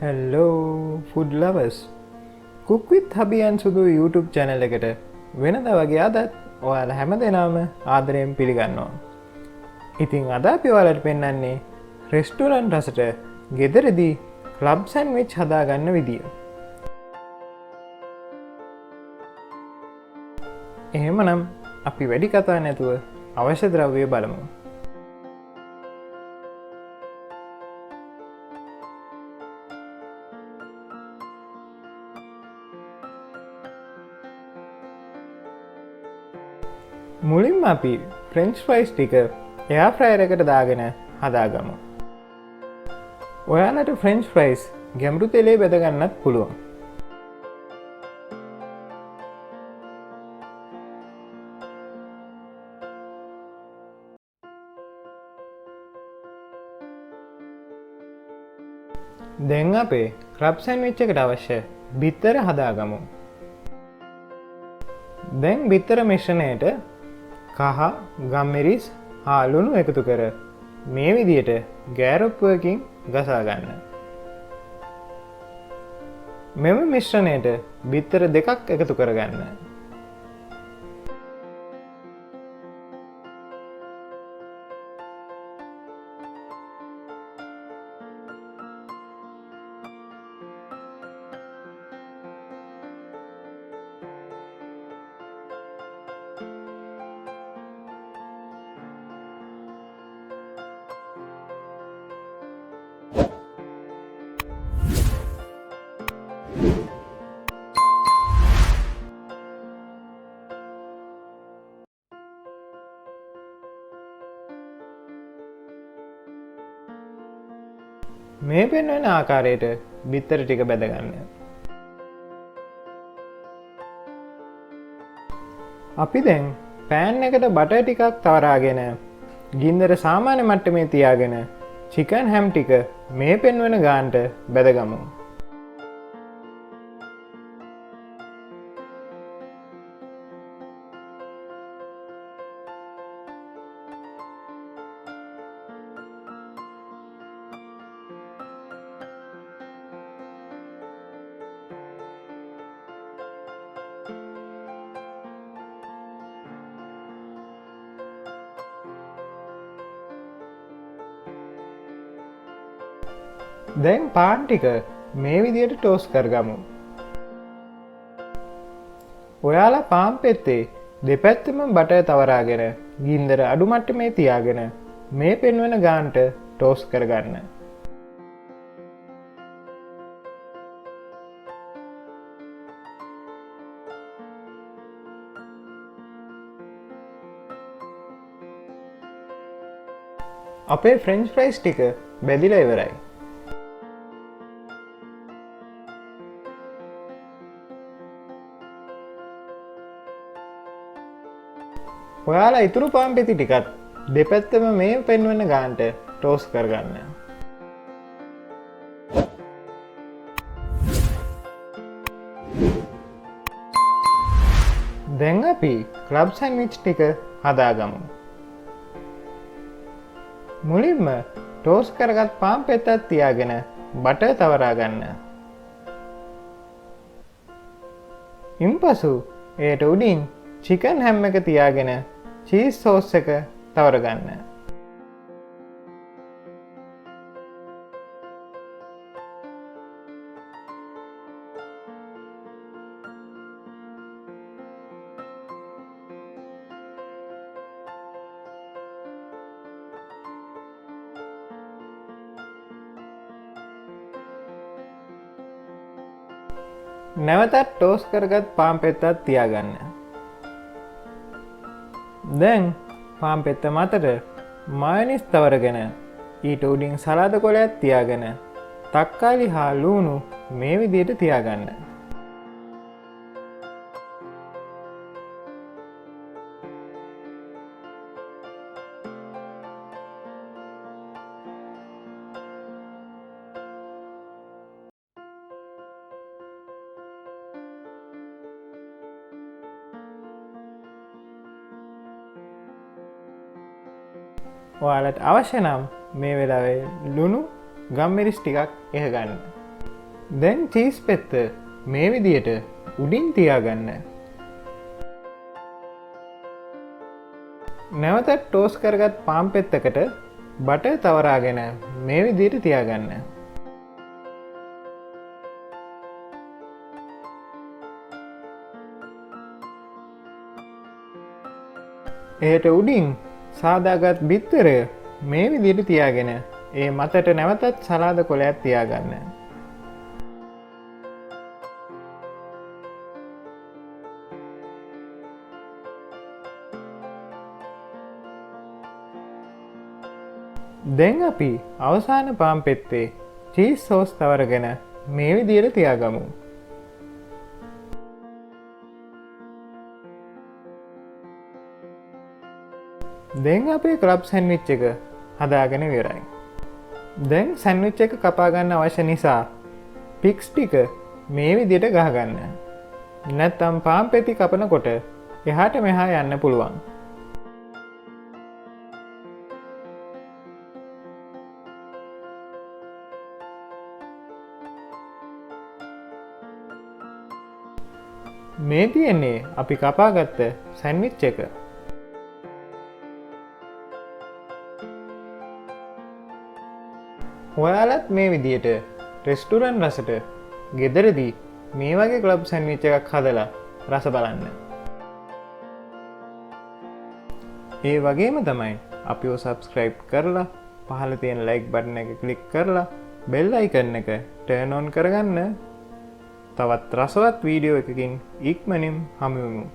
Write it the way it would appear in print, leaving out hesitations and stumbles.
Hello food lovers. Cook with Hubby and Sudu YouTube channel එකට වෙනදා වගේ අදත් ඔයාලා හැමදෙනාම ආදරයෙන් පිළිගන්නවා. ඉතින් අද අපි ඔයාලට පෙන්වන්නේ රෙස්ටෝරන්ට් රසට ගෙදරදී ක්ලබ් සෑන්ඩ්විච් හදාගන්න විදිය. එහෙමනම් අපි වැඩි කතා නැතුව අවශ්‍ය ද්‍රව්‍ය බලමු. මුලින්ම අපි ෆ්‍රෙන්ච් ෆ්‍රයිස් ටික එයාර් ෆ්‍රයර් එකට දාගෙන හදාගමු. ඔයාලට ෆ්‍රෙන්ච් ෆ්‍රයිස් ගැඹුරු තෙලේ බෙද ගන්නත් පුළුවන්. දැන් අපේ ක්ලබ් සෑන්ඩ්විච් එකට අවශ්‍ය බිත්තර හදාගමු. දැන් බිත්තර මිශ්‍රණයට කහ, ගම්මිරිස් හා ලුණු එකතු කර මේ විදියට ගෑරොප්පුවකින් ගසා ගන්න. මෙම මිශ්‍රණයට බිත්තර දෙකක් එකතු කරගන්න. මේ පෙන්වන ආකාරයට බිත්තර ටික බැදගන්න. අපි දැන් පෑන් එකට බටර් ටිකක් තවරාගෙන ගින්දර සාමාන්‍ය මට්ටමේ තියාගෙන චිකන් හැම් ටික මේ පෙන්වන ගානට බැදගමු. දැන් පාන් ටික මේ විදියට ටෝස් කරගමු. ඔයාලා පාන් පෙත්තේ දෙපැත්තම බටර් තවරාගෙන ගින්දර අඩු මට්ටමේ තියාගෙන මේ පෙන්වන ගානට ටෝස් කරගන්න. අපේ ෆ්‍රෙන්ච් ෆ්‍රයිස් ටික බැදිලා ඉවරයි. ඔයාලා ඉතුරු පාන් පෙති ටිකත් දෙපැත්තම මේ පෙන්වන ගානට ටෝස් කරගන්න. දැන් අපි ක්ලබ් සෑන්ඩ්විච් ටික හදාගමු. මුලින්ම ටෝස් කරගත් පාන් පෙත්තක් තියාගෙන බටර් තවරා ගන්න. ඉන්පසු එයට උඩින් චිකන් හැම් එක තියාගෙන චීස් සෝස් එක තවරගන්න. නැවතත් ටෝස් කරගත් පාන් පෙත්තක් තියාගන්න. දැන් පාන් පෙත්ත මතට මයොනයිස් තවරගෙන ඊට උඩින් සලාද කොලයක් තියාගෙන තක්කාලි හා ලූණු මේ විදියට තියාගන්න. ඔයාලට අවශ්‍ය නම් මේ වෙලාවේ ලුණු ගම්මිරිස් ටිකක් එක ගන්න. දැන් චීස් පෙත්ත මේ විදියට උඩින් තියාගන්න. නැවතත් ටෝස් කරගත් පාන් පෙත්තකට බටර් තවරාගෙන මේ විදියට තියාගන්න. එයට උඩින් සාදාගත් බිත්තරය මේ විදියට තියාගෙන ඒ මතට නැවතත් සලාද කොලයක් තියාගන්න. දැන් අපි අවසාන පාන් පෙත්තේ චීස් සෝස් තවරගෙන මේ විදියට තියාගමු. දැන් අපේ ක්ලබ් සැන්ඩ්විච් එක හදාගෙන ඉවරයි. දැන් සැන්ඩ්විච් එක කපා ගන්න අවශ්‍ය නිසා පික්ස් ටික මේ විදියට ගහගන්න. නැත්නම් පාන් පෙති කපනකොට එහාට මෙහා යන්න පුළුවන්. මේ තියෙන්නේ අපි කපාගත්ත සැන්ඩ්විච් එක. ඔයාලත් මේ විදියට රෙස්ටුරන්ට් රසට ගෙදරදී මේ වගේ ක්ලබ් සැන්ඩ්විච් එකක් හදලා රස බලන්න. ඒ වගේම තමයි අපිව සබ්ස්ක්‍රයිබ් කරලා පහළ තියෙන ලයික් බටන් එක ක්ලික් කරලා බෙල් අයිකන් එක ටර්න් ඔන් කරගන්න. තවත් රසවත් වීඩියෝ එකකින් ඉක්මනින් හමු වෙමු.